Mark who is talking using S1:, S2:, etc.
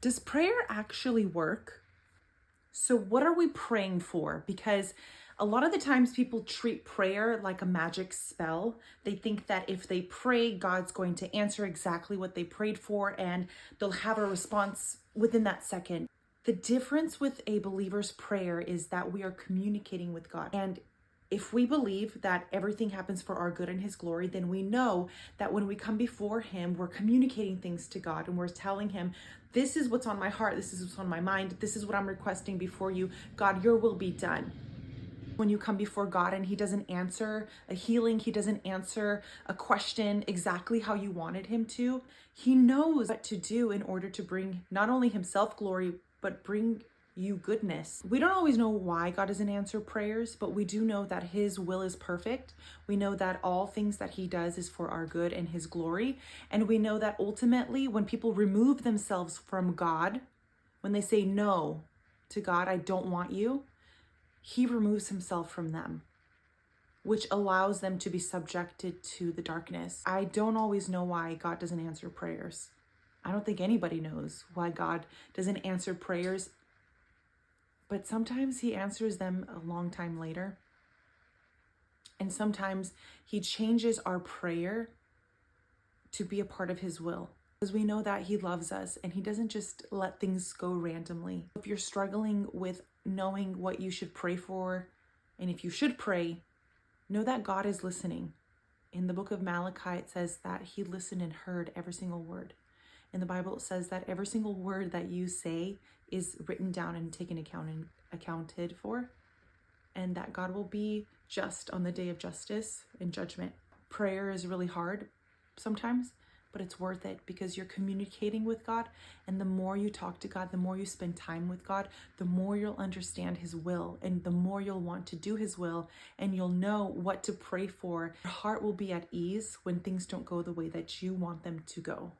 S1: Does prayer actually work? So what are we praying for? Because a lot of the times people treat prayer like a magic spell. They think that if they pray, God's going to answer exactly what they prayed for and they'll have a response within that second. The difference with a believer's prayer is that we are communicating with God. And if we believe that everything happens for our good and His glory, then we know that when we come before Him, we're communicating things to God and we're telling Him, this is what's on my heart, this is what's on my mind, this is what I'm requesting before you. God, your will be done. When you come before God and He doesn't answer a healing, He doesn't answer a question exactly how you wanted Him to, He knows what to do in order to bring not only Himself glory, but bring you goodness. We don't always know why God doesn't answer prayers, but we do know that His will is perfect. We know that all things that He does is for our good and His glory. And we know that ultimately when people remove themselves from God, when they say no to God, I don't want you, He removes Himself from them, which allows them to be subjected to the darkness. I don't always know why God doesn't answer prayers. I don't think anybody knows why God doesn't answer prayers, but sometimes He answers them a long time later. And sometimes He changes our prayer to be a part of His will, because we know that He loves us and He doesn't just let things go randomly. If you're struggling with knowing what you should pray for, and if you should pray, know that God is listening. In the book of Malachi, it says that He listened and heard every single word. In the Bible, it says that every single word that you say is written down and taken account and accounted for, and that God will be just on the day of justice and judgment. Prayer is really hard sometimes, but it's worth it because you're communicating with God, and the more you talk to God, the more you spend time with God, the more you'll understand His will, and the more you'll want to do His will, and you'll know what to pray for. Your heart will be at ease when things don't go the way that you want them to go.